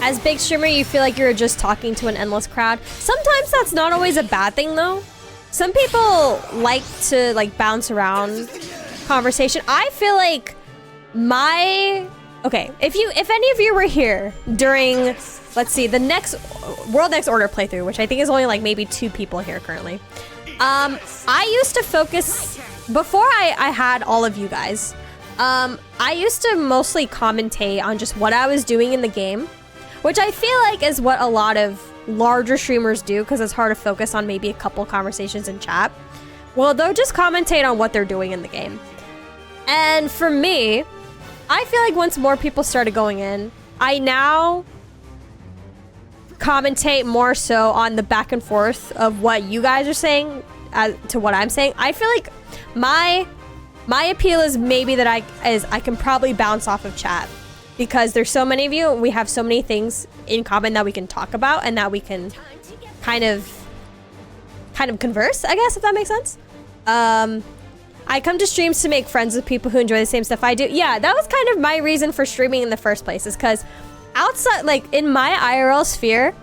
As big streamer, you feel like you're just talking to an endless crowd. Sometimes that's not always a bad thing though. Some people like to like bounce around conversation. I feel like okay, if any of you were here during, let's see, the next World Next Order playthrough, which I think is only like maybe 2 people here currently. I used to focus, before I had all of you guys, I used to mostly commentate on just what I was doing in the game, which I feel like is what a lot of larger streamers do, because it's hard to focus on maybe a couple conversations in chat. Well, they'll just commentate on what they're doing in the game. And for me, I feel like once more people started going in, I now commentate more so on the back and forth of what you guys are saying to what I'm saying. I feel like my appeal is maybe that I can probably bounce off of chat, because there's so many of you and we have so many things in common that we can talk about and that we can kind of converse, I guess, if that makes sense. I come to streams to make friends with people who enjoy the same stuff I do. Yeah, that was kind of my reason for streaming in the first place, is because outside, like in my IRL sphere,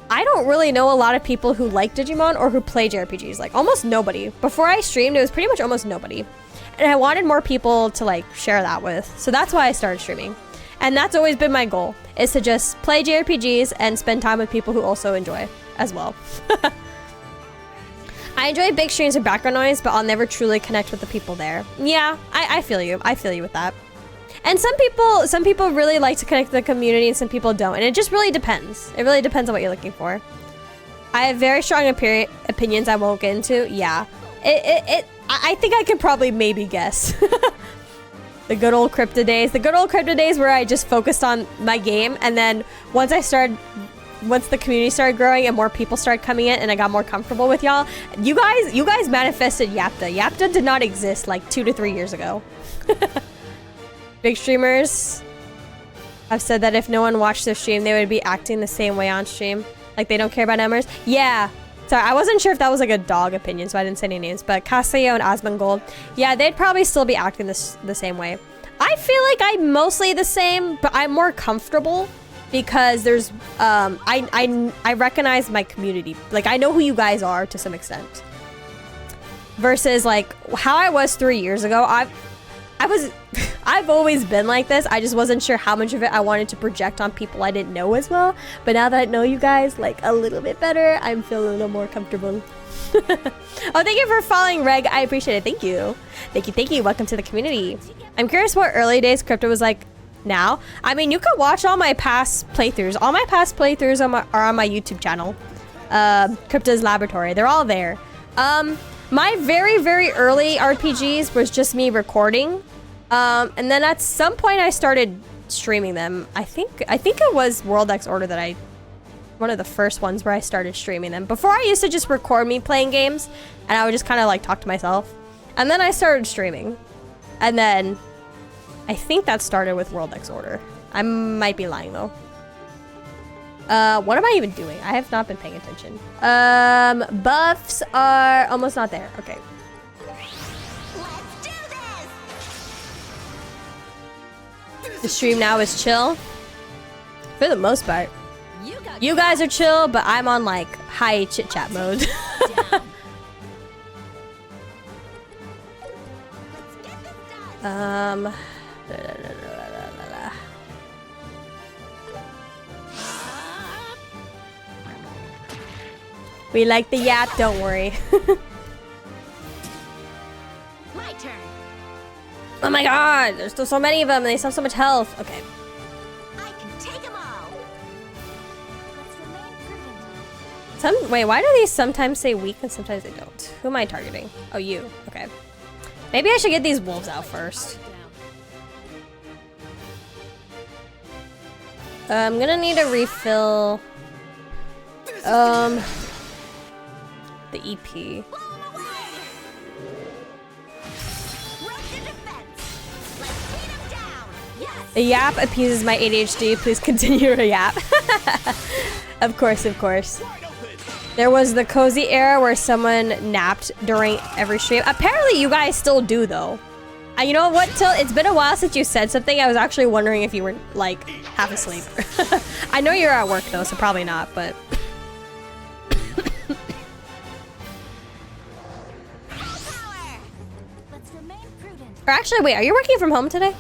I don't really know a lot of people who like Digimon or who play JRPGs. Like almost nobody. Before I streamed, it was pretty much almost nobody. And I wanted more people to like share that with. So that's why I started streaming. And that's always been my goal, is to just play JRPGs and spend time with people who also enjoy as well. I enjoy big streams and background noise, but I'll never truly connect with the people there. Yeah, I feel you. I feel you with that. And some people really like to connect with the community and some people don't. And it just really depends. It really depends on what you're looking for. I have very strong opinions I won't get into. Yeah. I think I can probably maybe guess. The good old Crypta days. The good old Crypta days where I just focused on my game. And then once the community started growing and more people started coming in and I got more comfortable with y'all, you guys manifested Yapta. Yapta did not exist like 2 to 3 years ago. Big streamers have said that if no one watched their stream, they would be acting the same way on stream. Like they don't care about numbers. Yeah. Sorry, I wasn't sure if that was like a dog opinion, so I didn't say any names. But Casio and Asmongold, yeah, they'd probably still be acting the same way. I feel like I'm mostly the same, but I'm more comfortable because there's I recognize my community. Like I know who you guys are to some extent. Versus like how I was 3 years ago. I've always been like this. I just wasn't sure how much of it I wanted to project on people I didn't know as well. But now that I know you guys like a little bit better, I'm feeling a little more comfortable. Oh, thank you for following, Reg. I appreciate it. Thank you. Thank you. Welcome to the community. I'm curious what early days Crypta was like now. I mean, you could watch all my past playthroughs. All my past playthroughs are on my YouTube channel. Crypta's Laboratory. They're all there. My very, very early RPGs was just me recording. And then at some point I started streaming them. I think it was World Next Order that one of the first ones where I started streaming them. Before I used to just record me playing games and I would just kind of like talk to myself. And then I started streaming. And then I think that started with World Next Order. I might be lying though. What am I even doing? I have not been paying attention. Buffs are almost not there. Okay. The stream now is chill. For the most part. You guys are chill, but I'm on like high chit chat mode. We like the yap, don't worry. My turn. Oh my god, there's still so many of them and they still have so much health. Okay. I can take them all. Wait, why do these sometimes say weak and sometimes they don't? Who am I targeting? Oh, you. Okay. Maybe I should get these wolves out first. I'm gonna need a refill. The EP. The yap appeases my ADHD. Please continue to yap. Of course, of course. There was the cozy era where someone napped during every stream. Apparently you guys still do though. You know what, Till? It's been a while since you said something. I was actually wondering if you were, like, half asleep. I know you're at work, though, so probably not, but... Or actually, wait, are you working from home today?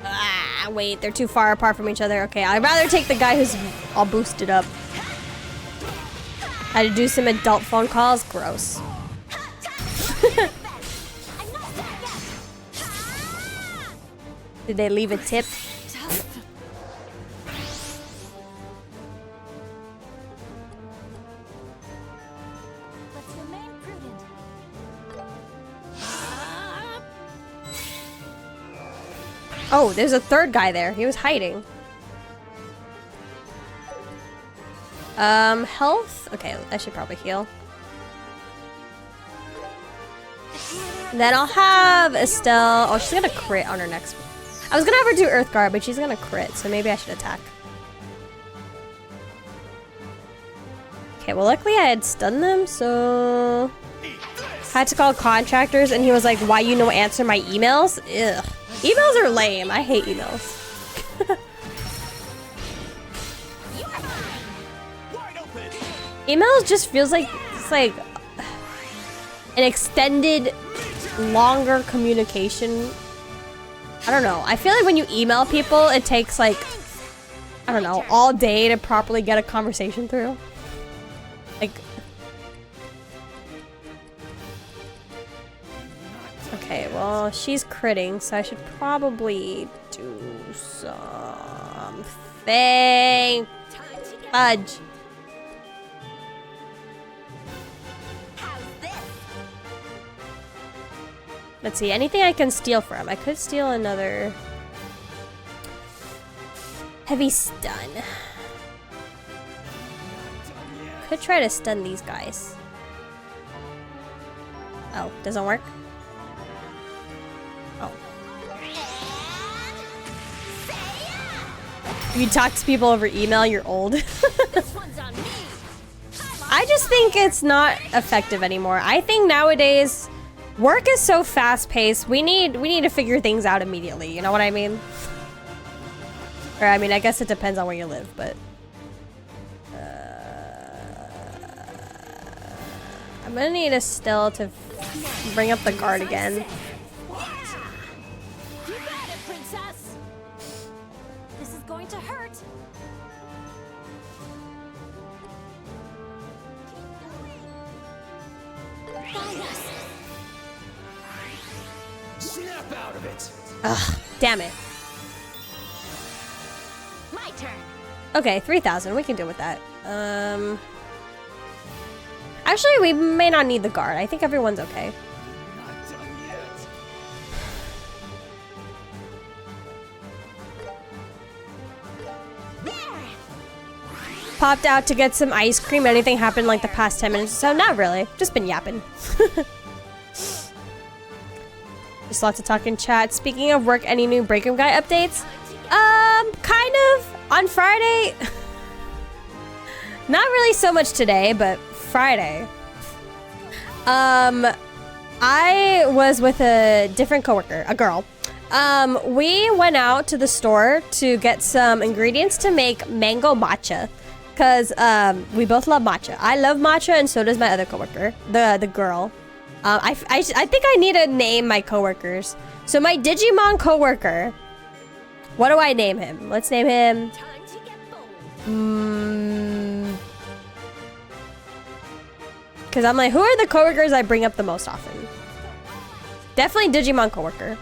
Ah, wait, they're too far apart from each other. Okay, I'd rather take the guy who's all boosted up. Had to do some adult phone calls? Gross. Did they leave a tip? Oh, there's a third guy there. He was hiding. Health? Okay, I should probably heal. Then I'll have Estelle. Oh, she's gonna crit on her next. I was gonna have her do Earth Guard, but she's gonna crit, so maybe I should attack. Okay, well, luckily I had stunned them, so... Had to call contractors, and he was like, why you no answer my emails? Ugh. Emails are lame. I hate emails. Emails just feels like it's like an extended, longer communication. I don't know. I feel like when you email people, it takes like, I don't know, all day to properly get a conversation through. Like, okay, well, she's critting, so I should probably do something. Fudge. Let's see, anything I can steal from. I could steal another heavy stun. Could try to stun these guys. Oh, doesn't work? Oh. You talk to people over email, you're old. I just think it's not effective anymore. I think nowadays work is so fast-paced. We need to figure things out immediately. You know what I mean? Or I mean, I guess it depends on where you live, but I'm gonna need Estelle to bring up the guard again. You got it, princess. This is going to hurt. Find us. Snap out of it. Ugh, damn it. My turn. Okay, 3,000. We can deal with that. Actually, we may not need the guard. I think everyone's okay. Not done yet. There. Popped out to get some ice cream. Anything happened like the past 10 minutes? So not really. Just been yapping. Just lots of talk in chat. Speaking of work, any new Break Room Guy updates? Kind of. On Friday. Not really so much today, but Friday. I was with a different coworker, a girl. We went out to the store to get some ingredients to make mango matcha. Because we both love matcha. I love matcha, and so does my other coworker, the girl. I think I need to name my coworkers. So my Digimon coworker, what do I name him? Let's name him. Time to get bold. Because I'm like, who are the coworkers I bring up the most often? Definitely Digimon coworker.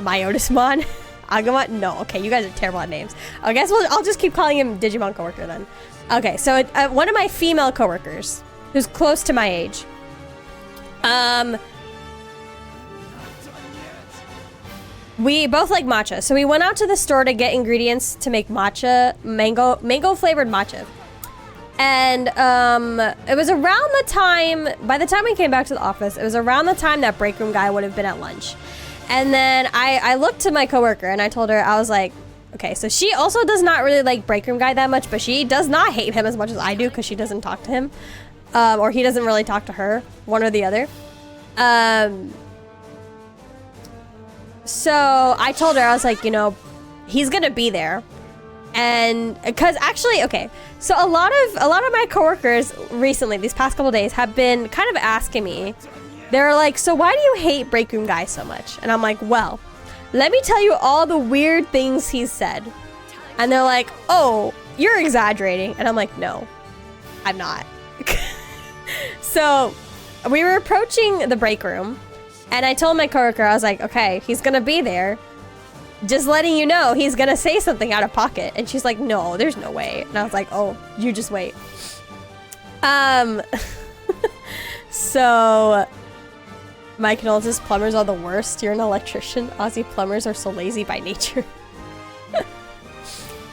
Myotismon. Agamon. No, okay, you guys are terrible at names. I guess I'll just keep calling him Digimon coworker then. Okay, so one of my female coworkers, who's close to my age. We both like matcha, so we went out to the store to get ingredients to make matcha, mango flavored matcha. And it was around the time, by the time we came back to the office, it was around the time that Break Room Guy would have been at lunch. And then I looked to my coworker and I told her, I was like, okay, so she also does not really like Break Room Guy that much, but she does not hate him as much as I do because she doesn't talk to him. Or he doesn't really talk to her, one or the other. So I told her, I was like, you know, he's gonna be there. And because actually, okay, so a lot of my coworkers recently, these past couple days, have been kind of asking me, they're like, so why do you hate Break Room Guy so much? And I'm like, well, let me tell you all the weird things he's said. And they're like, oh, you're exaggerating. And I'm like, no, I'm not. So we were approaching the break room, and I told my coworker, I was like, okay, he's gonna be there. Just letting you know, he's gonna say something out of pocket. And she's like, no, there's no way. And I was like, oh, you just wait. So my condolences, plumbers are the worst. You're an electrician. Aussie plumbers are so lazy by nature.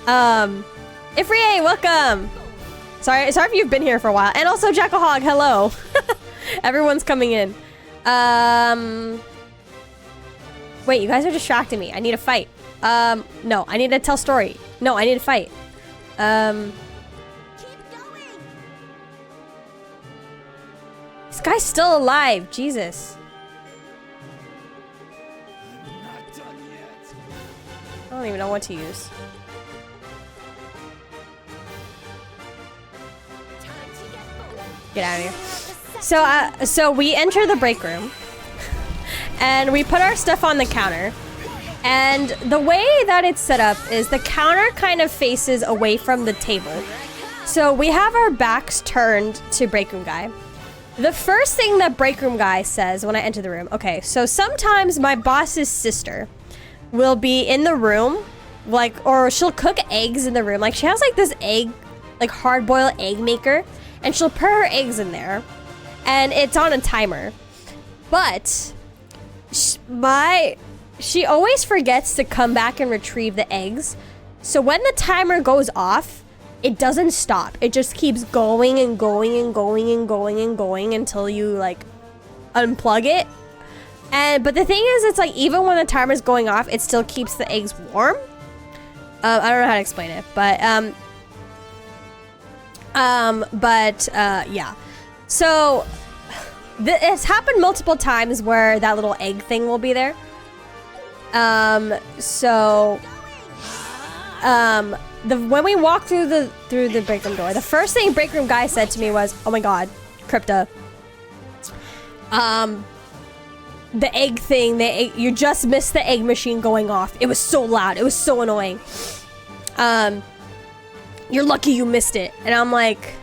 Ifrie, welcome. Sorry if you've been here for a while. And also Jackahog, hello. Everyone's coming in. Wait, you guys are distracting me. I need to fight. No, I need to tell story. No, I need to fight. Keep going. This guy's still alive. Jesus. I'm not done yet. I don't even know what to use. Time to get moving. Get out of here. So we enter the break room. And we put our stuff on the counter. And the way that it's set up is the counter kind of faces away from the table. So we have our backs turned to Break Room Guy. The first thing that Break Room Guy says when I enter the room, okay, so sometimes my boss's sister will be in the room, like, or she'll cook eggs in the room. Like, she has like this egg, like hard-boiled egg maker, and she'll put her eggs in there, and it's on a timer. But she always forgets to come back and retrieve the eggs. So when the timer goes off, it doesn't stop. It just keeps going and going and going and going and going until you like unplug it. But the thing is, it's like even when the timer's going off, it still keeps the eggs warm. I don't know how to explain it, but yeah. So it's happened multiple times where that little egg thing will be there. When we walked through the break room door, the first thing Break Room Guy said to me was, "Oh my God, Crypta. The egg thing, you just missed the egg machine going off. It was so loud. It was so annoying. You're lucky you missed it." And I'm like,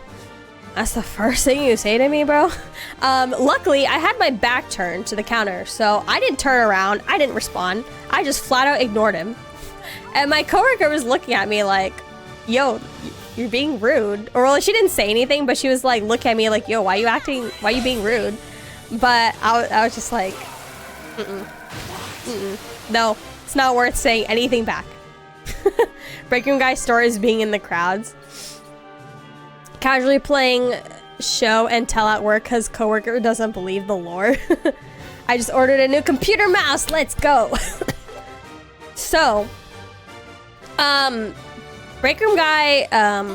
that's the first thing you say to me, bro? Luckily, I had my back turned to the counter, so I didn't turn around. I didn't respond. I just flat out ignored him. And my coworker was looking at me like, yo, you're being rude. Or, well, she didn't say anything, but she was like, looking at me like, yo, why are you being rude? But I was just like, no, it's not worth saying anything back. Break Room Guy stories being in the crowds. Casually playing show and tell at work because coworker doesn't believe the lore. I just ordered a new computer mouse. Let's go. So, Break Room Guy,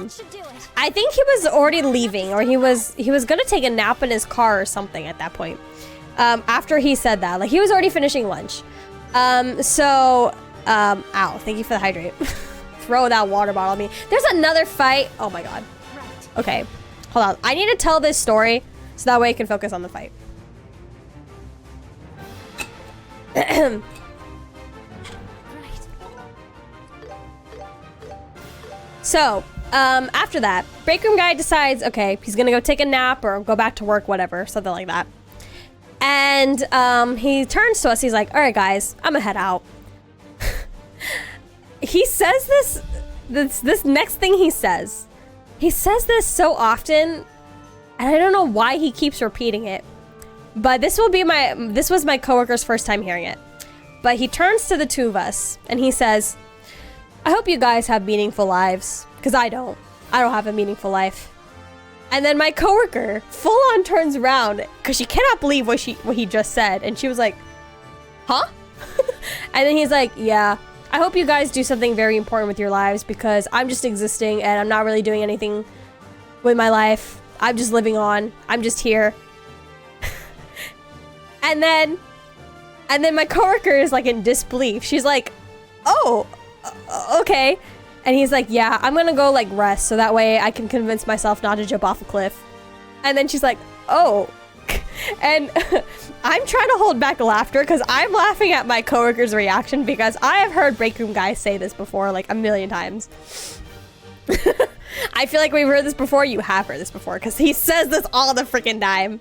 Should do it. I think he was already leaving, or he was gonna take a nap in his car or something at that point. After he said that, like he was already finishing lunch. Ow, thank you for the hydrate. Throw that water bottle at me. There's another fight. Oh my God. Right. Okay, hold on. I need to tell this story so that way I can focus on the fight. Right. So, after that, Break Room Guy decides, okay, he's gonna go take a nap or go back to work, whatever, something like that. And he turns to us, he's like, all right, guys, I'm gonna head out. He says this next thing he says this so often, and I don't know why he keeps repeating it, but this was my coworker's first time hearing it. But he turns to the two of us and he says, I hope you guys have meaningful lives, because I don't have a meaningful life. And then my coworker full on turns around because she cannot believe what he just said, and she was like, huh? And then he's like, yeah, I hope you guys do something very important with your lives, because I'm just existing and I'm not really doing anything with my life. I'm just living on. I'm just here. And then my coworker is like in disbelief. She's like, oh, okay. And he's like, yeah, I'm gonna go like rest so that way I can convince myself not to jump off a cliff. And then she's like, oh. And I'm trying to hold back laughter because I'm laughing at my coworker's reaction because I have heard break room guys say this before like a million times. I feel like we've heard this before. You have heard this before because he says this all the freaking time.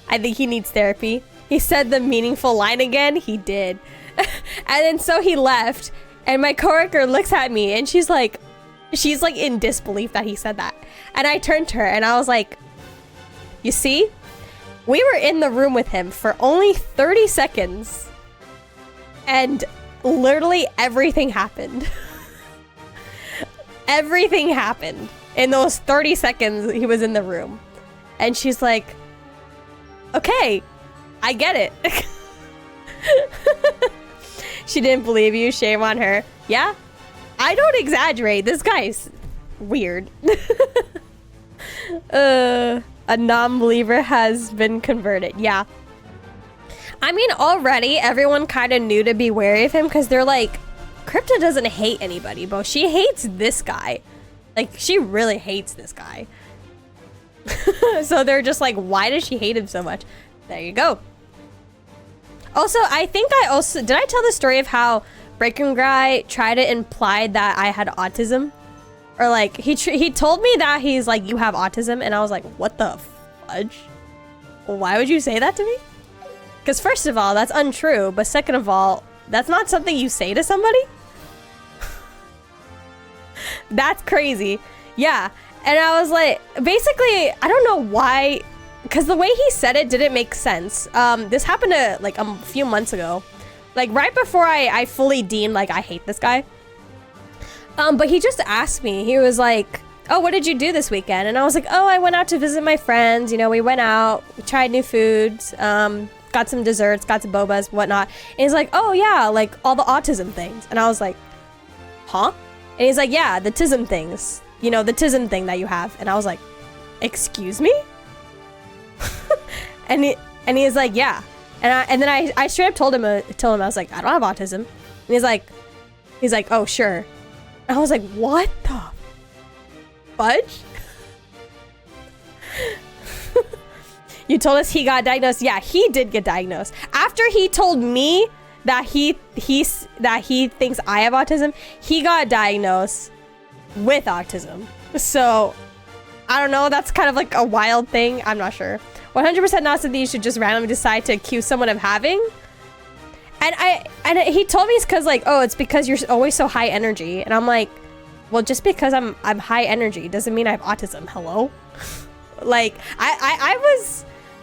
I think he needs therapy. He said the meaningful line again. He did. And then so he left and my coworker looks at me and she's like in disbelief that he said that. And I turned to her and I was like, you see? We were in the room with him for only 30 seconds and literally everything happened. Everything happened in those 30 seconds he was in the room. And she's like, okay, I get it. She didn't believe you. Shame on her. Yeah, I don't exaggerate. This guy's weird. A non-believer has been converted. Yeah. I mean, already everyone kind of knew to be wary of him because they're like, Crypta doesn't hate anybody, but she hates this guy. Like, she really hates this guy. So they're just like, why does she hate him so much? There you go. Also, I think did I tell the story of how Breaking Guy tried to imply that I had autism? Or like, he told me that he's like, you have autism. And I was like, what the fudge? Why would you say that to me? Because first of all, that's untrue. But second of all, that's not something you say to somebody. That's crazy. Yeah. And I was like, basically, I don't know why, because the way he said it didn't make sense. This happened like a few months ago. Like right before I fully deemed like I hate this guy. But he just asked me, he was like, oh, what did you do this weekend? And I was like, oh, I went out to visit my friends. You know, we went out, we tried new foods, got some desserts, got some bobas, whatnot. And he's like, oh yeah, like all the autism things. And I was like, huh? And he's like, yeah, the tism things. You know, the tism thing that you have. And I was like, excuse me? and he's like, yeah. And then I straight up told him, I was like, I don't have autism. And he's like, oh, sure. And I was like, what the fudge? You told us he got diagnosed. Yeah, he did get diagnosed. After he told me that he thinks I have autism, he got diagnosed with autism. So, I don't know. That's kind of like a wild thing. I'm not sure. 100% not something you should just randomly decide to accuse someone of having. And he told me it's because like, oh, it's because you're always so high energy. And I'm like, well, just because I'm high energy doesn't mean I have autism. Hello? Like, I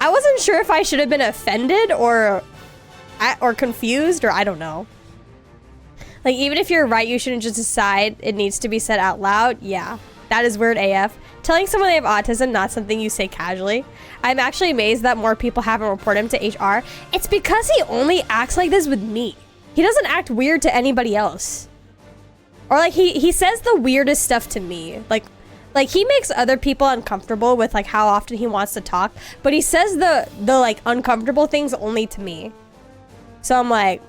wasn't sure if I should have been offended or confused, or I don't know. Like, even if you're right, you shouldn't just decide it needs to be said out loud. Yeah, that is weird AF. Telling someone they have autism, not something you say casually. I'm actually amazed that more people haven't reported him to HR. It's because he only acts like this with me. He doesn't act weird to anybody else. Or like he says the weirdest stuff to me. Like he makes other people uncomfortable with like how often he wants to talk, but he says the like uncomfortable things only to me. So I'm like,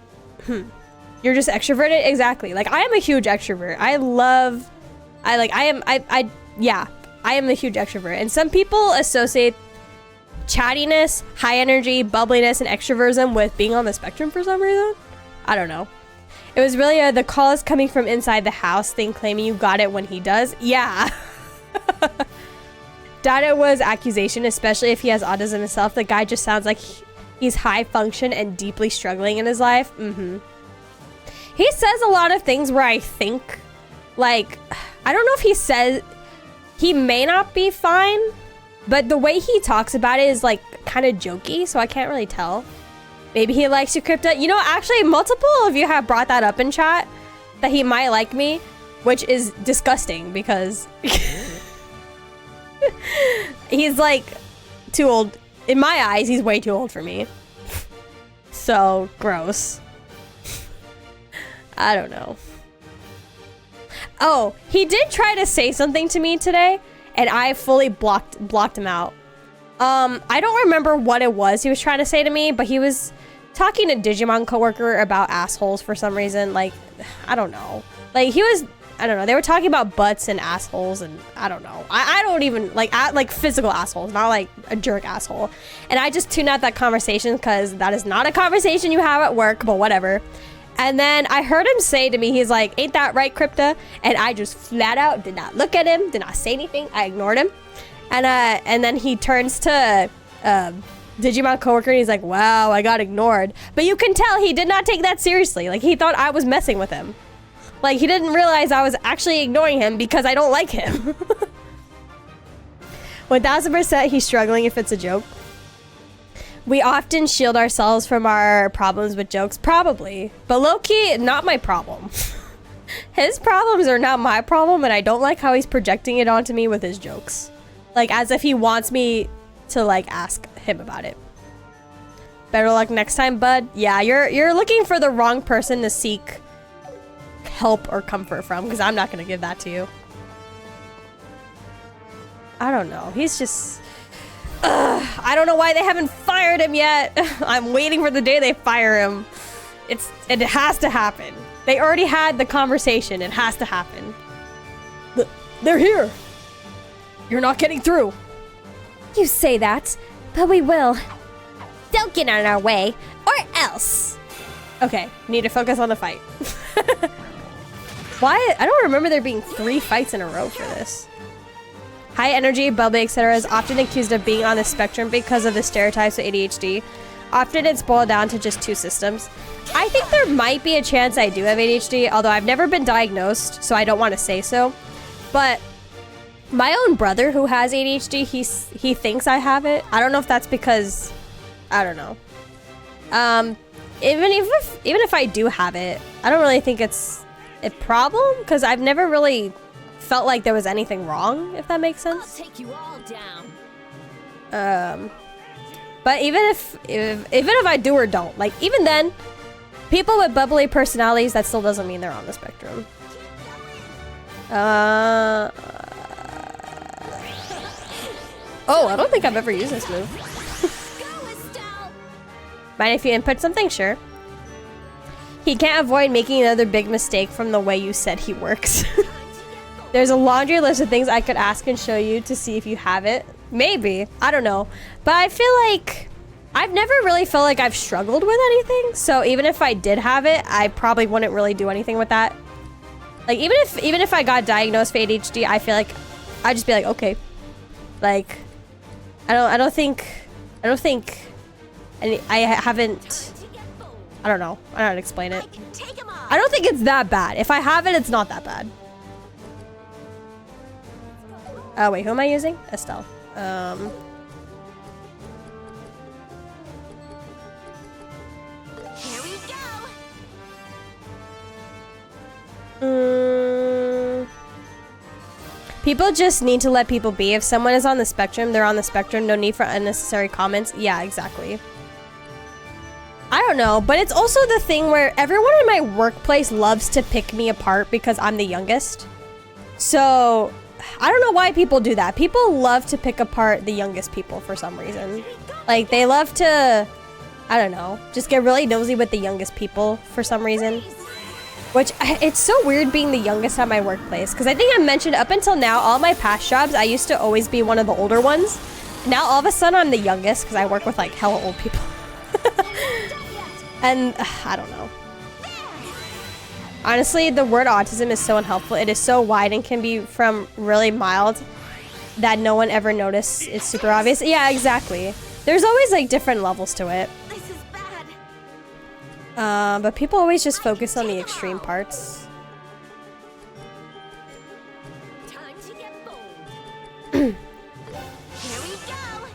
you're just extroverted? Exactly. Like, I am a huge extrovert. I am a huge extrovert. And some people associate chattiness, high energy, bubbliness, and extroversion with being on the spectrum for some reason. I don't know. It was really the call is coming from inside the house thing, claiming you got it when he does. Yeah. Data was accusation, especially if he has autism himself. The guy just sounds like he's high function and deeply struggling in his life. He says a lot of things where I think, like, I don't know if he says he may not be fine, but the way he talks about it is like kind of jokey, so I can't really tell. Maybe he likes you, Crypta. You know, actually, multiple of you have brought that up in chat, that he might like me, which is disgusting because he's like too old. In my eyes, he's way too old for me. So gross. I don't know. Oh, he did try to say something to me today, and I fully blocked him out. I don't remember what it was he was trying to say to me, but he was talking to Digimon coworker about assholes for some reason. Like, I don't know. Like, he was, I don't know. They were talking about butts and assholes, and I don't know. I don't even, like physical assholes, not like a jerk asshole. And I just tuned out that conversation because that is not a conversation you have at work, but whatever. And then I heard him say to me, he's like, ain't that right, Crypta? And I just flat out did not look at him, did not say anything. I ignored him. And then he turns to Digimon coworker and he's like, wow, I got ignored. But you can tell he did not take that seriously. Like, he thought I was messing with him. Like, he didn't realize I was actually ignoring him because I don't like him. 1000% he's struggling if it's a joke. We often shield ourselves from our problems with jokes. Probably. But low-key, not my problem. His problems are not my problem, and I don't like how he's projecting it onto me with his jokes. Like, as if he wants me to, like, ask him about it. Better luck next time, bud. Yeah, you're looking for the wrong person to seek help or comfort from, because I'm not going to give that to you. I don't know. He's just... I don't know why they haven't fired him yet. I'm waiting for the day they fire him. It has to happen. They already had the conversation. It has to happen. They're here. You're not getting through. You say that, but we will. Don't get in our way, or else. Okay, need to focus on the fight. Why? I don't remember there being 3 fights in a row for this. High energy, bubbly, etc. is often accused of being on the spectrum because of the stereotypes of ADHD. Often it's boiled down to just 2 systems. I think there might be a chance I do have ADHD, although I've never been diagnosed, so I don't want to say so. But my own brother who has ADHD, he thinks I have it. I don't know if that's because, I don't know. Even if I do have it, I don't really think it's a problem because I've never really felt like there was anything wrong, if that makes sense. I'll take you all down. But even if I do or don't, like, even then, people with bubbly personalities, that still doesn't mean they're on the spectrum. Oh, I don't think I've ever used this move. Mind if you input something? Sure. He can't avoid making another big mistake from the way you said he works. There's a laundry list of things I could ask and show you to see if you have it. Maybe. I don't know. But I feel like I've never really felt like I've struggled with anything. So even if I did have it, I probably wouldn't really do anything with that. Like, even if I got diagnosed with ADHD, I feel like I'd just be like, okay. Like, I don't think and I haven't, I don't know. I don't know how to explain it. I don't think it's that bad. If I have it, it's not that bad. Wait, who am I using? Estelle. Here we go. People just need to let people be. If someone is on the spectrum, they're on the spectrum. No need for unnecessary comments. Yeah, exactly. I don't know, but it's also the thing where everyone in my workplace loves to pick me apart because I'm the youngest. So I don't know why people do that. People love to pick apart the youngest people for some reason. Like, they love to, I don't know, just get really nosy with the youngest people for some reason. Which, it's so weird being the youngest at my workplace. Because I think I mentioned up until now, all my past jobs, I used to always be one of the older ones. Now, all of a sudden, I'm the youngest because I work with, like, hella old people. And, I don't know. Honestly, the word autism is so unhelpful. It is so wide and can be from really mild that no one ever noticed. It's super obvious. Yeah, exactly. There's always, like, different levels to it. This is bad. But people always just focus on the extreme parts. Time to get bold. Here we go.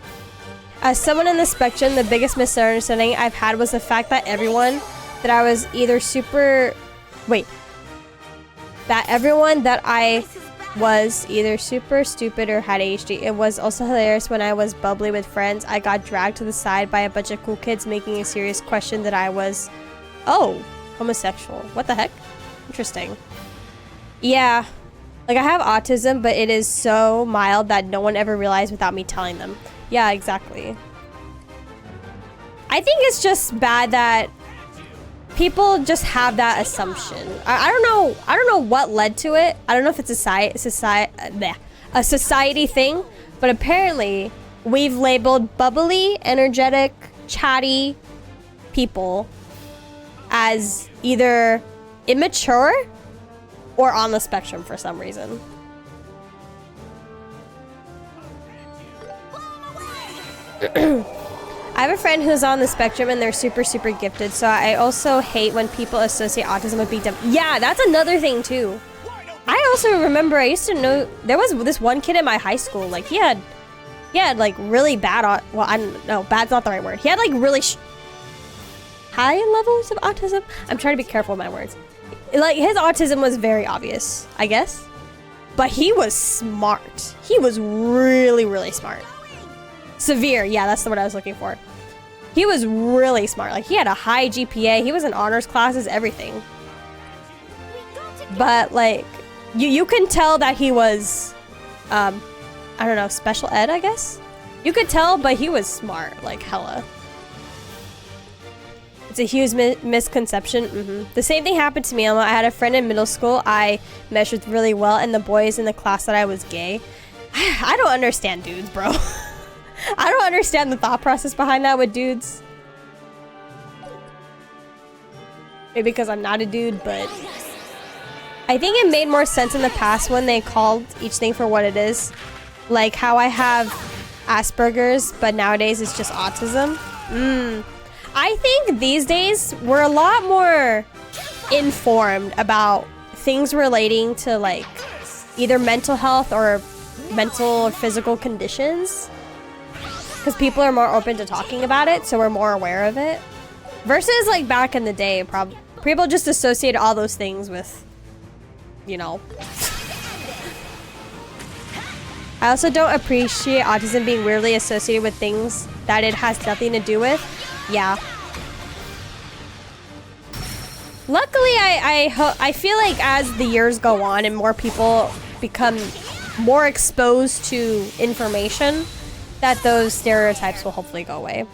As someone in the spectrum, the biggest misunderstanding I've had was the fact that everyone that I was either super... Wait. That everyone that I was either super stupid or had ADHD. It was also hilarious when I was bubbly with friends. I got dragged to the side by a bunch of cool kids making a serious question that I was, oh, homosexual. What the heck? Interesting. Yeah. Like, I have autism, but it is so mild that no one ever realized without me telling them. Yeah, exactly. I think it's just bad that people just have that assumption. I don't know. I don't know what led to it. I don't know if it's a society thing, but apparently we've labeled bubbly, energetic, chatty people as either immature or on the spectrum for some reason. I have a friend who's on the spectrum and they're super, super gifted, so I also hate when people associate autism with being dumb. Yeah, that's another thing too. I also remember I used to know there was this one kid in my high school, like he had like really bad, well, I don't know, bad's not the right word. He had like really high levels of autism. I'm trying to be careful with my words. Like his autism was very obvious, I guess, but he was smart. He was really, really smart. Severe, yeah, that's the word I was looking for. He was really smart. Like, he had a high GPA. He was in honors classes, everything. But, like, you can tell that he was, I don't know, special ed, I guess? You could tell, but he was smart, like, hella. It's a huge misconception. The same thing happened to me. I had a friend in middle school I meshed with really well, and the boys in the class that I was gay. I don't understand dudes, bro. I don't understand the thought process behind that with dudes. Maybe because I'm not a dude, but I think it made more sense in the past when they called each thing for what it is. Like how I have Asperger's, but nowadays it's just autism. I think these days we're a lot more informed about things relating to like either mental health or mental or physical conditions. Because people are more open to talking about it, so we're more aware of it. Versus like back in the day, people just associated all those things with, you know. I also don't appreciate autism being weirdly associated with things that it has nothing to do with. Yeah. Luckily, I feel like as the years go on and more people become more exposed to information, that those stereotypes will hopefully go away.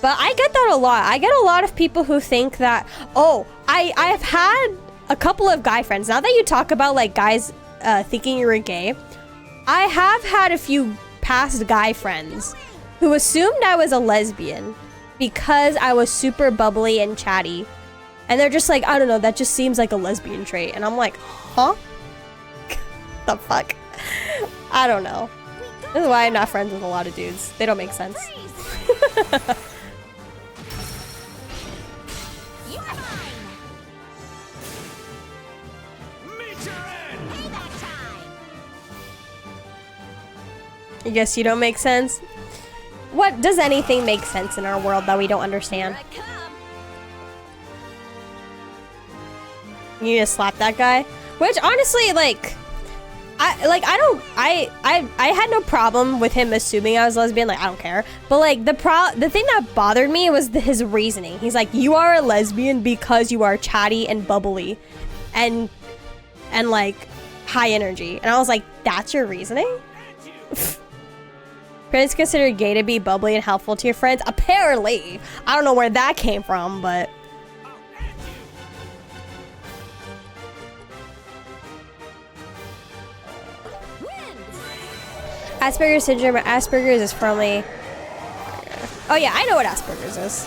But I get that a lot. I get a lot of people who think that, oh, I've had a couple of guy friends. Now that you talk about like guys thinking you're gay, I have had a few past guy friends who assumed I was a lesbian because I was super bubbly and chatty. And they're just like, I don't know, that just seems like a lesbian trait. And I'm like, huh? The fuck? I don't know. This is why I'm not friends with a lot of dudes. They don't make sense. I guess you don't make sense. What does anything make sense in our world that we don't understand? You just slap that guy? Which honestly, like, I had no problem with him assuming I was lesbian. Like, I don't care. But like the thing that bothered me was his reasoning. He's like, you are a lesbian because you are chatty and bubbly, and like high energy. And I was like, that's your reasoning? Friends consider gay to be bubbly and helpful to your friends? Apparently. I don't know where that came from, but. Asperger's syndrome. Asperger's is firmly. Oh yeah, I know what Asperger's is.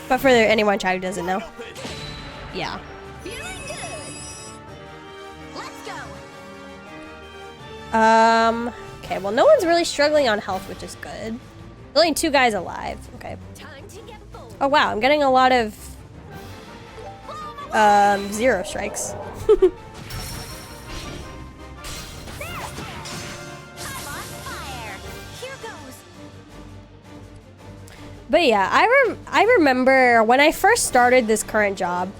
But for anyone who doesn't know. Yeah. Okay, well no one's really struggling on health, which is good. There's only 2 guys alive. Okay. Oh wow, I'm getting a lot of 0 strikes. But yeah, I remember when I first started this current job,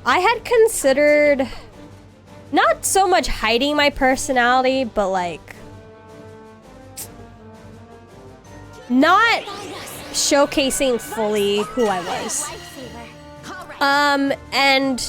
I had considered not so much hiding my personality, but like not showcasing fully who I was. And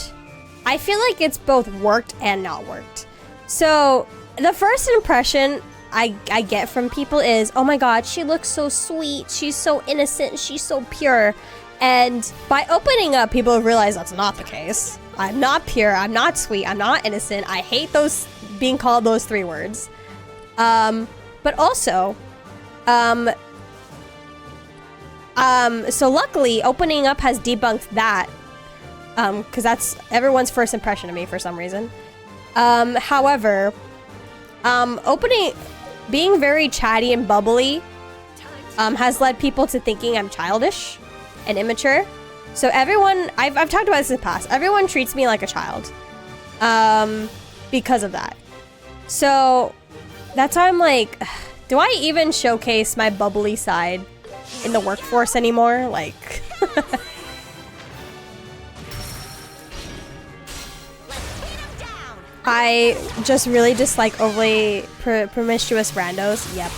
I feel like it's both worked and not worked. So the first impression, I get from people is, oh my god, she looks so sweet, she's so innocent, she's so pure. And by opening up, people realize that's not the case. I'm not pure, I'm not sweet, I'm not innocent. I hate those being called those 3 words. But also, so luckily, opening up has debunked that. Because that's everyone's first impression of me for some reason. However, being very chatty and bubbly, has led people to thinking I'm childish and immature. So everyone, I've talked about this in the past, everyone treats me like a child, because of that. So that's why I'm like, do I even showcase my bubbly side in the workforce anymore? Like, I just really dislike overly promiscuous randos. Yep.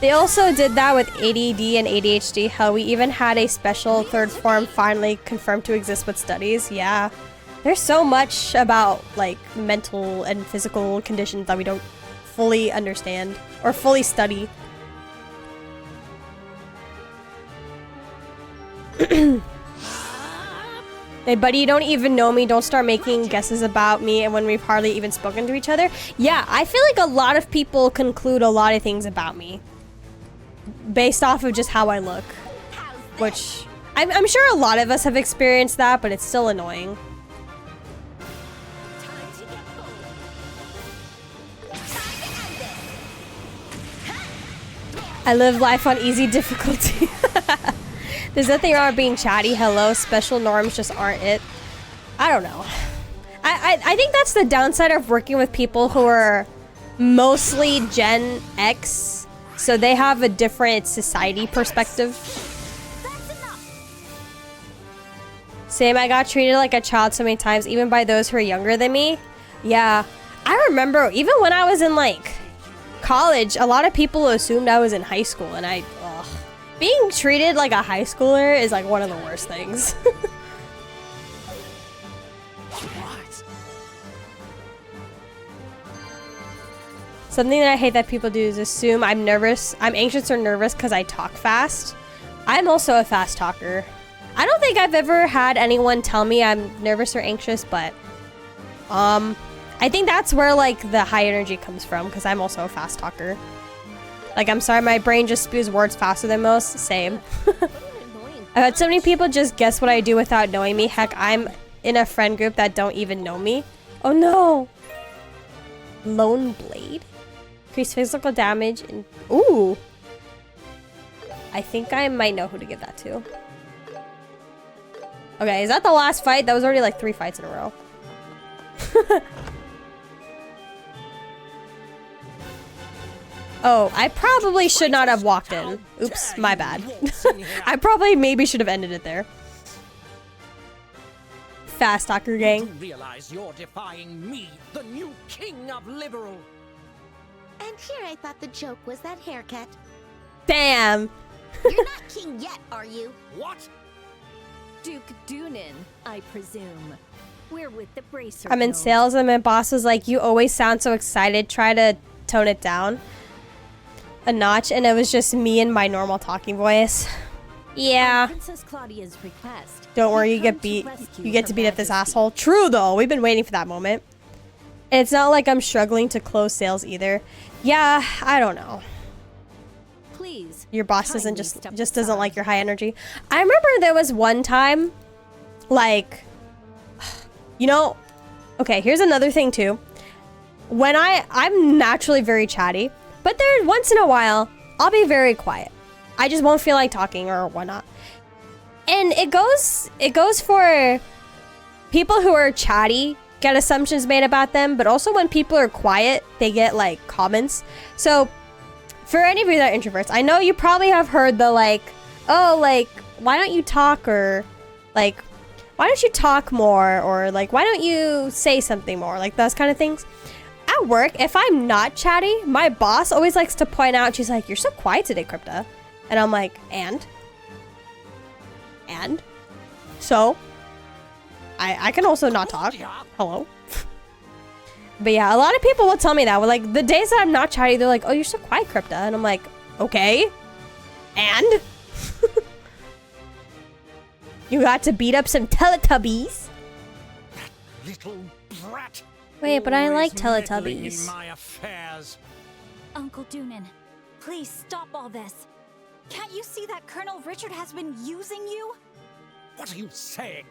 They also did that with ADD and ADHD. Hell, we even had a special 3rd form finally confirmed to exist with studies. Yeah. There's so much about, like, mental and physical conditions that we don't fully understand or fully study. Hey, buddy, you don't even know me. Don't start making guesses about me and when we've hardly even spoken to each other. Yeah, I feel like a lot of people conclude a lot of things about me based off of just how I look. Which, I'm sure a lot of us have experienced that, but it's still annoying. I live life on easy difficulty. There's nothing wrong with being chatty. Hello, special norms just aren't it. I don't know. I think that's the downside of working with people who are mostly Gen X. So they have a different society perspective. Same, I got treated like a child so many times, even by those who are younger than me. Yeah, I remember even when I was in like college, a lot of people assumed I was in high school, and ugh. Being treated like a high schooler is like one of the worst things. Something that I hate that people do is assume I'm anxious or nervous because I talk fast. I'm also a fast talker. I don't think I've ever had anyone tell me I'm nervous or anxious, but I think that's where like the high energy comes from, because I'm also a fast talker. Like, I'm sorry, my brain just spews words faster than most. Same. I've had so many people just guess what I do without knowing me. Heck, I'm in a friend group that don't even know me. Oh no! Lone Blade? Increase physical damage and... Ooh! I think I might know who to give that to. Okay, is that the last fight? That was already like 3 fights in a row. Oh, I probably should not have walked in. Oops, my bad. I probably maybe should have ended it there. Fast talker gang. You realize you're defying me, the new king of liberal. And here I thought the joke was that haircut. Damn. You're not king yet, are you? What? Duke Doonan, I presume. We're with the bracer. I'm in sales and my boss was like, you always sound so excited. Try to tone it down a notch, and it was just me and my normal talking voice. Yeah. Princess Claudia's request. Don't worry, you get to beat up this asshole. True though, we've been waiting for that moment. And it's not like I'm struggling to close sales either. Yeah, I don't know. Please. Your boss doesn't just doesn't like your high energy. I remember there was one time, like, you know, okay, here's another thing too. When I'm naturally very chatty, but there once in a while, I'll be very quiet. I just won't feel like talking or whatnot. And it goes for people who are chatty, get assumptions made about them, but also when people are quiet, they get like comments. So for any of you that are introverts, I know you probably have heard the like, oh, like, why don't you talk, or like, why don't you talk more, or like, why don't you say something more, like those kind of things. At work, if I'm not chatty, my boss always likes to point out, she's like, you're so quiet today, Crypta. And I'm like, and? So, I can also not talk. Hello? But yeah, a lot of people will tell me that. Well, like, the days that I'm not chatty, they're like, oh, you're so quiet, Crypta. And I'm like, okay. And? You got to beat up some Teletubbies. Little brat. Wait, but I like always meddling Teletubbies. in my affairs. Uncle Doonan, please stop all this. Can't you see that Colonel Richard has been using you? What are you saying?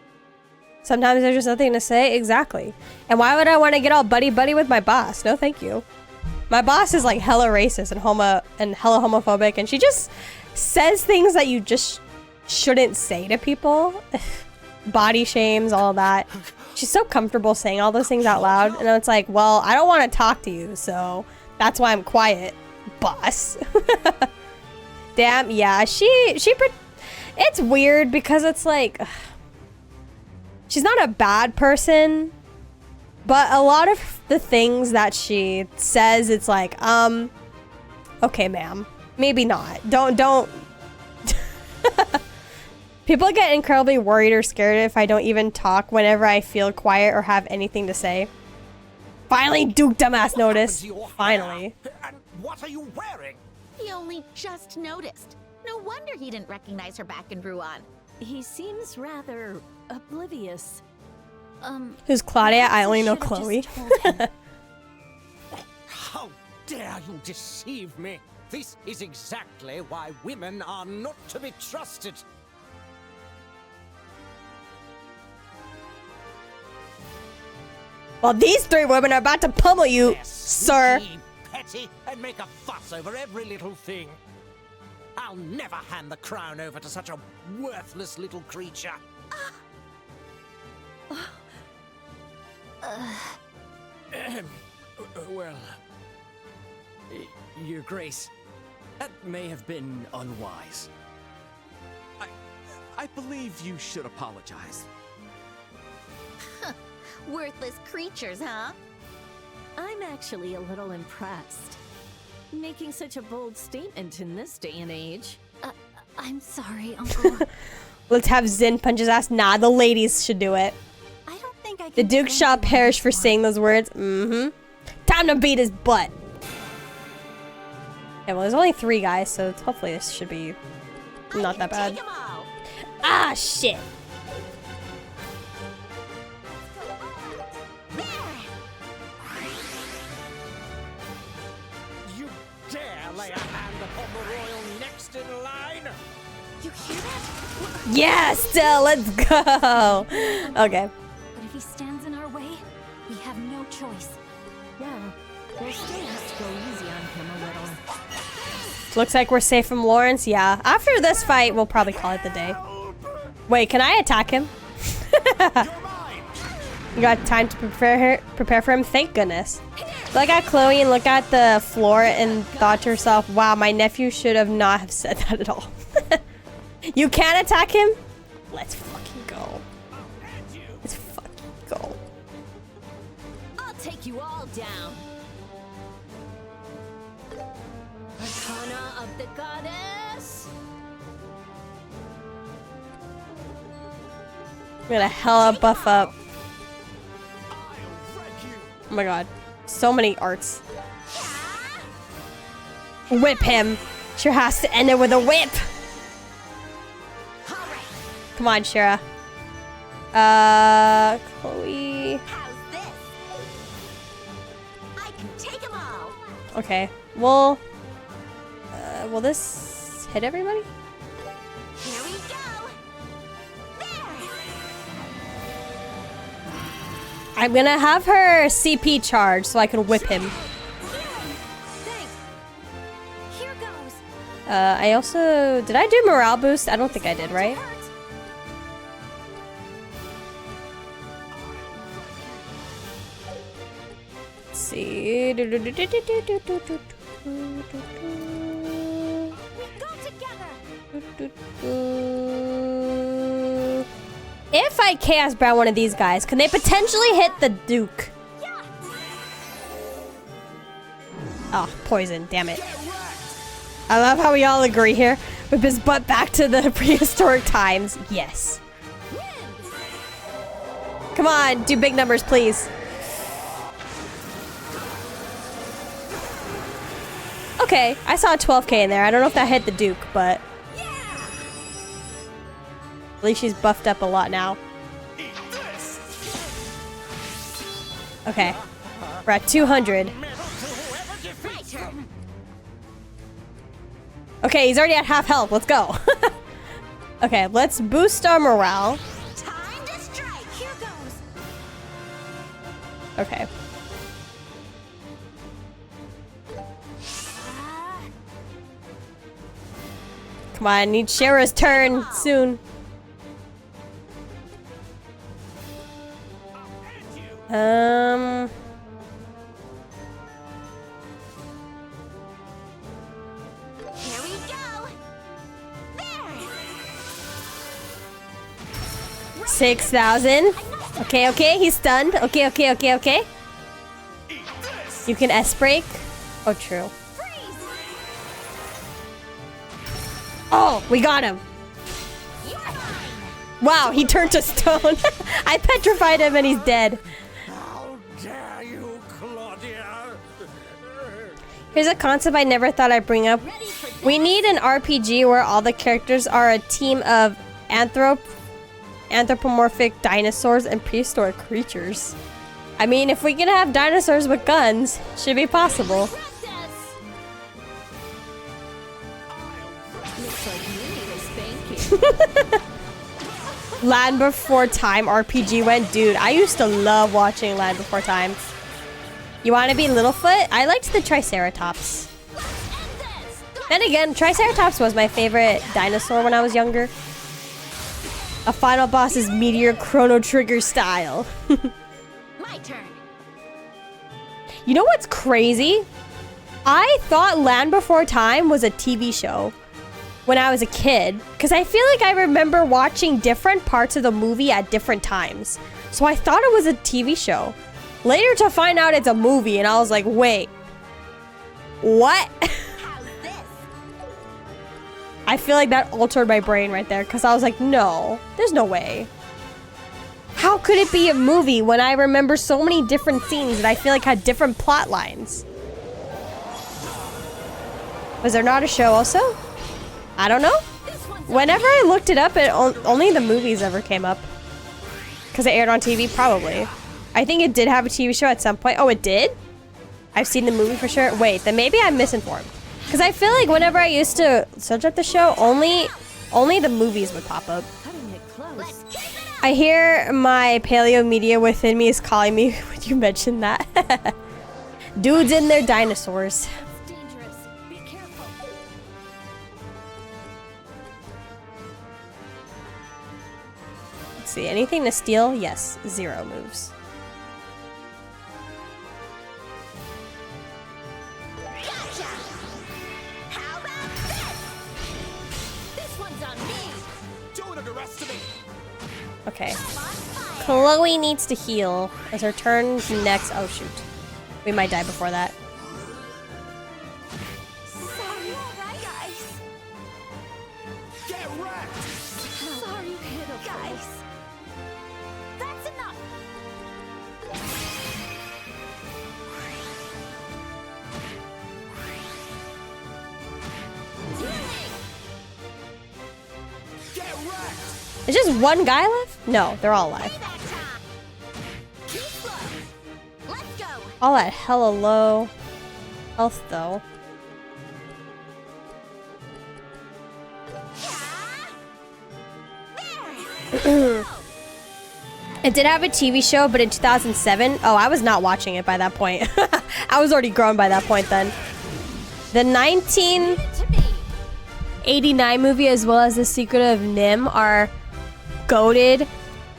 Sometimes there's just nothing to say. Exactly. And why would I want to get all buddy-buddy with my boss? No, thank you. My boss is like hella racist and hella homophobic, and she just says things that you just shouldn't say to people. Body shames, all that. She's so comfortable saying all those things out loud, and it's like, well, I don't want to talk to you, so that's why I'm quiet, boss. Damn, yeah, it's weird because it's like, she's not a bad person, but a lot of the things that she says, it's like, okay, ma'am, maybe not. Don't. People get incredibly worried or scared if I don't even talk whenever I feel quiet or have anything to say. Finally, Duke dumbass noticed. Finally. And what are you wearing? He only just noticed. No wonder he didn't recognize her back in Ruan. He seems rather oblivious. Who's Claudia? I perhaps only know should've Chloe. just told him. How dare you deceive me? This is exactly why women are not to be trusted. Well, these three women are about to pummel you, They're sir. sneaky, petty, and make a fuss over every little thing. I'll never hand the crown over to such a worthless little creature. Well, Your Grace, that may have been unwise. I believe you should apologize. Worthless creatures, huh? I'm actually a little impressed. Making such a bold statement in this day and age. I'm sorry, Uncle. Let's have Zin punch his ass. Nah, the ladies should do it. I don't think I can. The Duke defend shall you perish for anymore. saying those words. Mm-hmm. Time to beat his butt. Yeah, well, there's only 3 guys, so hopefully this should be not that bad. Take 'em all. Ah, shit. You dare lay a hand upon the royal next in line? You hear that? Yeah, still, let's go. Okay. But if he stands in our way, we have no choice. Well, we'll still have to go easy on him a little. Looks like we're safe from Lawrence. Yeah. After this fight, we'll probably call it the day. Wait, can I attack him? You got time to prepare for him? Thank goodness. Look at Chloe and look at the floor and thought to herself, wow, my nephew should have not have said that at all. You can't attack him? Let's fucking go. Let's fucking go. I'll take you all down. Arcana of the Goddess. I'm gonna hella buff up. Oh my god. So many arts. Whip him. Sure has to end it with a whip. Come on, Shira. Chloe. How's this? I can take 'em all. Okay. Well, will this hit everybody? Here we go. There. I'm gonna have her CP charge so I can whip him. Thanks. Here goes. I also... Did I do morale boost? I don't think I did, right? Hurt. Let's see. We go together. If I chaos brown one of these guys, can they potentially hit the Duke? Yeah. Oh, poison. Damn it. I love how we all agree here. Whip his butt back to the prehistoric times. Yes. Come on, do big numbers, please. Okay, I saw a 12k in there. I don't know if that hit the Duke, but at least she's buffed up a lot now. Okay, we're at 200. Okay, he's already at half health. Let's go. Okay, let's boost our morale. Time to strike. Here goes. Okay. Come on, I need Shara's turn soon. Here we go. There. 6,000. Okay, he's stunned. Okay. You can S-break. Oh, true. Oh, we got him. Wow, he turned to stone. I petrified him and he's dead. How dare you, Claudia? Here's a concept I never thought I'd bring up. We need an RPG where all the characters are a team of anthropomorphic dinosaurs and prehistoric creatures. I mean, if we can have dinosaurs with guns, should be possible. Looks like you need a spanking. Land Before Time RPG went. Dude, I used to love watching Land Before Time. You want to be Littlefoot? I liked the Triceratops. Then again, Triceratops was my favorite dinosaur when I was younger. A final boss is Meteor Chrono Trigger style. My turn. You know what's crazy? I thought Land Before Time was a TV show when I was a kid, because I feel like I remember watching different parts of the movie at different times. So I thought it was a TV show. Later to find out it's a movie, and I was like, wait, what? How's this? I feel like that altered my brain right there, because I was like, no, there's no way. How could it be a movie when I remember so many different scenes that I feel like had different plot lines? Was there not a show also? I don't know. Whenever I looked it up, only the movies ever came up. Because it aired on TV, probably. I think it did have a TV show at some point. Oh, it did? I've seen the movie for sure. Wait, then maybe I'm misinformed. Because I feel like whenever I used to search up the show, only the movies would pop up. Cutting it close. I hear my paleo media within me is calling me when you mention that. Dudes and their dinosaurs. It's dangerous. Be careful. Let's see, anything to steal? Yes, 0 moves. Gotcha. How about this? This one's on me. Don't underestimate. Okay. Chloe needs to heal as her turn's next. Oh shoot. We might die before that. Sorry, guys. Get wrecked. Sorry, guys. That's enough. Get wrecked. Is just one guy left? No, they're all alive. Payback time. Keep slow. Let's go. All at hella low health though. There. It did have a TV show, but in 2007, oh, I was not watching it by that point. I was already grown by that point then. The 1989 movie as well as The Secret of Nim are goated.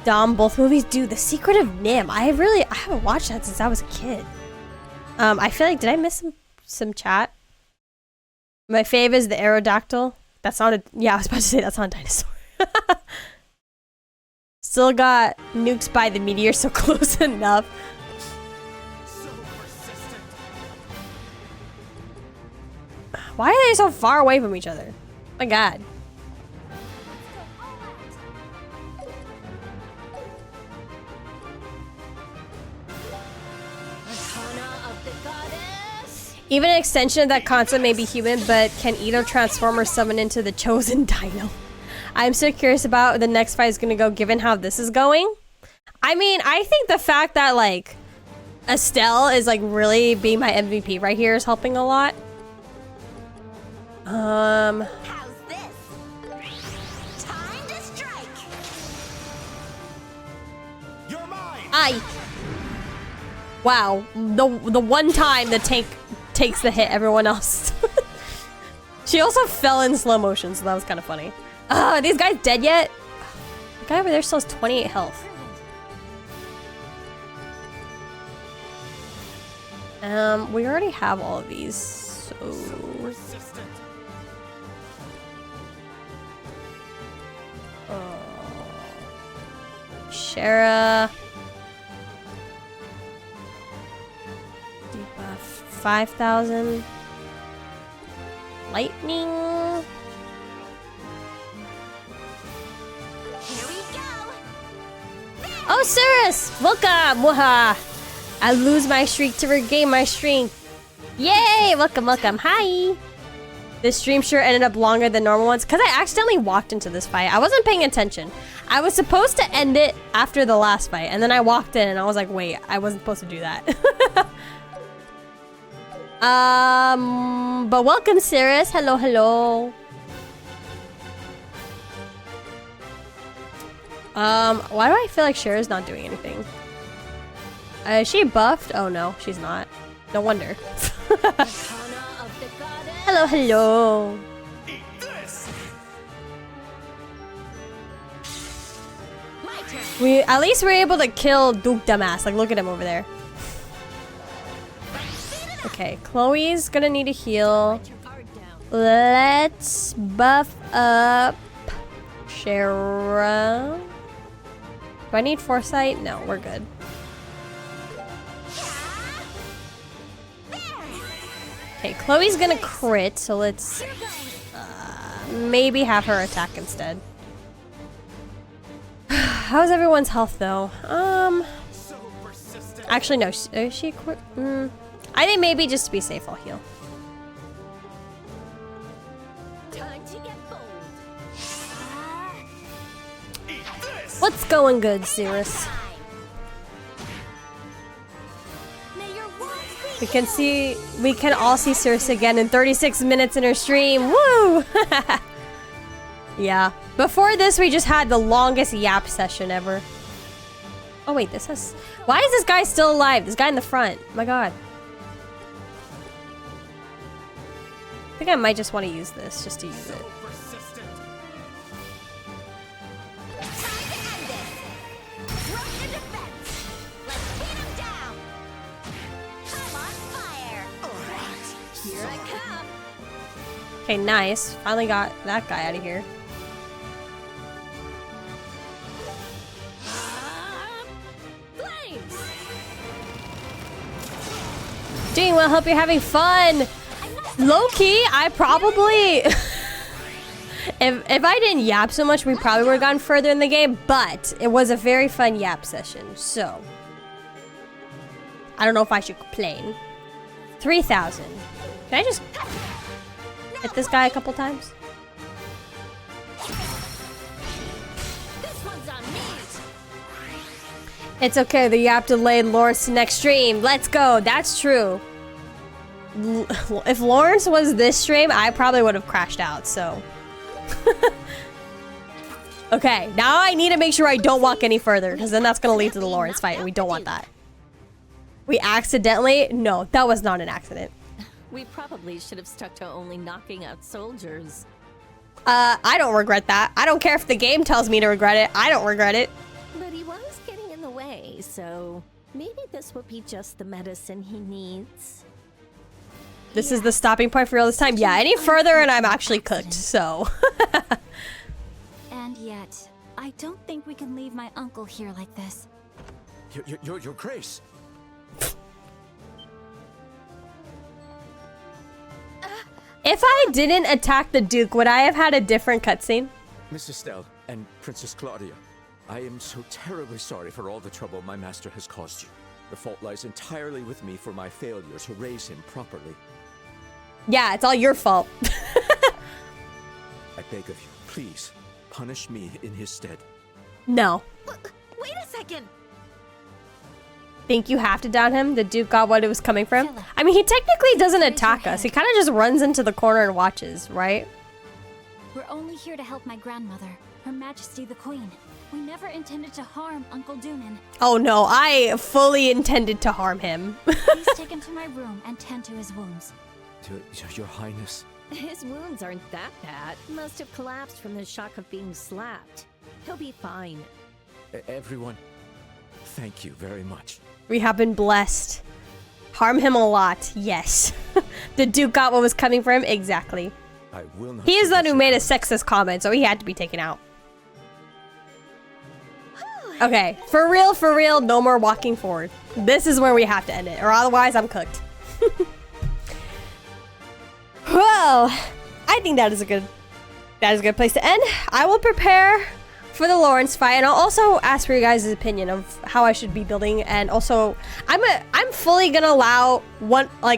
Dom, both movies. Dude, The Secret of Nim. I haven't watched that since I was a kid. I feel like, did I miss some chat? My fave is the Aerodactyl. That sounded, yeah, I was about to say that's not a dinosaur. Still got nukes by the meteor, so close enough. So persistent. Why are they so far away from each other? My god. Arcana of the goddess. Even an extension of that concept may be human, but can either transform or summon into the chosen dino. I'm so curious about the next fight is gonna go, given how this is going. I mean, I think the fact that, like, Estelle is, like, really being my MVP right here is helping a lot. How's this? Time to strike. You're mine. Aye. Wow, the one time the tank takes the hit, everyone else. She also fell in slow motion, so that was kind of funny. Are these guys dead yet? The guy over there still has 28 health. We already have all of these, so... Persistent. Shara. Debuff 5,000. Lightning. Here we go. Oh, Cirrus! Welcome! Waha! I lose my streak to regain my strength. Yay! Welcome, welcome. Hi! This stream sure ended up longer than normal ones because I accidentally walked into this fight. I wasn't paying attention. I was supposed to end it after the last fight, and then I walked in and I was like, wait, I wasn't supposed to do that. But welcome, Cirrus. Hello, hello. Why do I feel like Shara's not doing anything? Is she buffed? Oh no, she's not. No wonder. Hello, hello. Eat this. My turn. We at least were able to kill Duke Dumbass. Like, look at him over there. Okay, Chloe's gonna need a heal. Let's buff up Shara. Do I need foresight? No, we're good. Okay, Chloe's gonna crit, so let's maybe have her attack instead. How's everyone's health though? So persistent. Actually no, is she I think maybe just to be safe I'll heal. Time to get bold. Eat this. What's going good, Cirrus? We can all see Cirrus again in 36 minutes in her stream. Woo! Yeah. Before this, we just had the longest yap session ever. Oh wait, this has... Why is this guy still alive? This guy in the front. Oh my god. I think I might just want to use this, just to use it. Persistent. Time to end this. Throw your defense. Let's beat him down. I'm on fire. Here I come. Okay, nice. Finally got that guy out of here. Flames. Doing well, hope you're having fun. Low-key, I probably... if I didn't yap so much, we probably would have gone further in the game, but it was a very fun yap session, so... I don't know if I should complain. 3,000. Can I just hit this guy a couple times? This one's on me. It's okay, the yap delayed Lawrence to next stream. Let's go, that's true. If Lawrence was this stream, I probably would have crashed out, so... Okay, now I need to make sure I don't walk any further, because then that's going to lead to the Lawrence fight, and we don't want that. We accidentally... No, that was not an accident. We probably should have stuck to only knocking out soldiers. I don't regret that. I don't care if the game tells me to regret it. I don't regret it. But he was getting in the way, so maybe this would be just the medicine he needs. This is the stopping point for all this time. Yeah, any further and I'm actually cooked, so... And yet, I don't think we can leave my uncle here like this. Your Grace. If I didn't attack the Duke, would I have had a different cutscene? Miss Estelle and Princess Claudia, I am so terribly sorry for all the trouble my master has caused you. The fault lies entirely with me for my failure to raise him properly. Yeah, it's all your fault. I beg of you, please, punish me in his stead. No. Wait a second. Think you have to down him? The Duke got what it was coming from? I mean, he technically doesn't attack us. He kind of just runs into the corner and watches, right? We're only here to help my grandmother, Her Majesty the Queen. We never intended to harm Uncle Doonan. Oh no, I fully intended to harm him. Please take him to my room and tend to his wounds. Your Highness. His wounds aren't that bad. Must have collapsed from the shock of being slapped. He'll be fine. Everyone, thank you very much. We have been blessed. Harm him a lot, yes. The Duke got what was coming for him, exactly. I will not. He is the one forget who your made a kindness. sexist comment, so he had to be taken out. Okay, for real, no more walking forward. This is where we have to end it, or otherwise I'm cooked. Well, I think that is a good place to end. I will prepare for the Lawrence fight, and I'll also ask for your guys' opinion of how I should be building, and also I'm fully gonna allow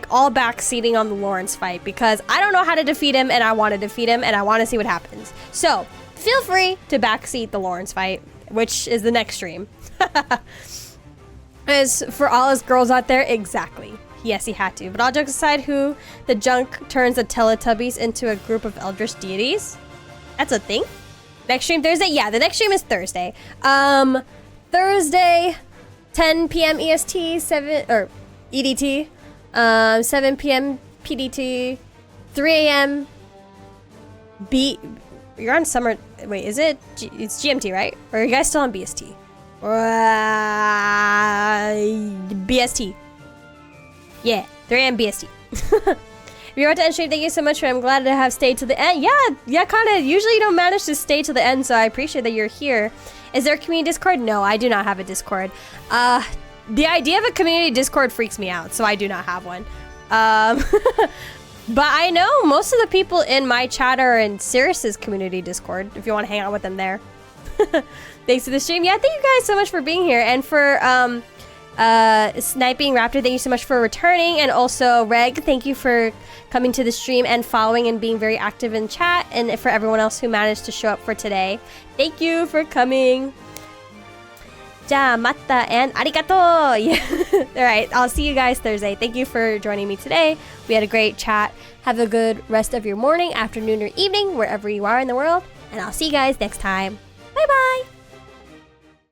all back seating on the Lawrence fight because I don't know how to defeat him, and I want to defeat him, and I want to see what happens. So feel free to backseat the Lawrence fight, which is the next stream. As for all us girls out there, exactly. Yes, he had to. But all jokes aside, who the junk turns the Teletubbies into a group of eldritch deities? That's a thing? Next stream Thursday? Yeah, the next stream is Thursday. Thursday, 10 p.m. EST, 7 or EDT, 7 p.m. PDT, 3 a.m. You're on summer. Wait, is it? It's GMT, right? Or are you guys still on BST? BST. Yeah, 3 a.m. BST. If you're about to end stream, thank you so much. I'm glad to have stayed to the end. Yeah, kind of. Usually you don't manage to stay to the end, so I appreciate that you're here. Is there a community Discord? No, I do not have a Discord. The idea of a community Discord freaks me out, so I do not have one. But I know most of the people in my chat are in Sirius's community Discord, if you want to hang out with them there. Thanks for the stream. Yeah, thank you guys so much for being here. And for Sniping Raptor, thank you so much for returning. And also Reg, thank you for coming to the stream and following and being very active in chat. And for everyone else who managed to show up for today, thank you for coming. Ja matta and arigato. Yeah. All right, I'll see you guys Thursday. Thank you for joining me today. We had a great chat. Have a good rest of your morning, afternoon, or evening, wherever you are in the world. And I'll see you guys next time. Bye bye.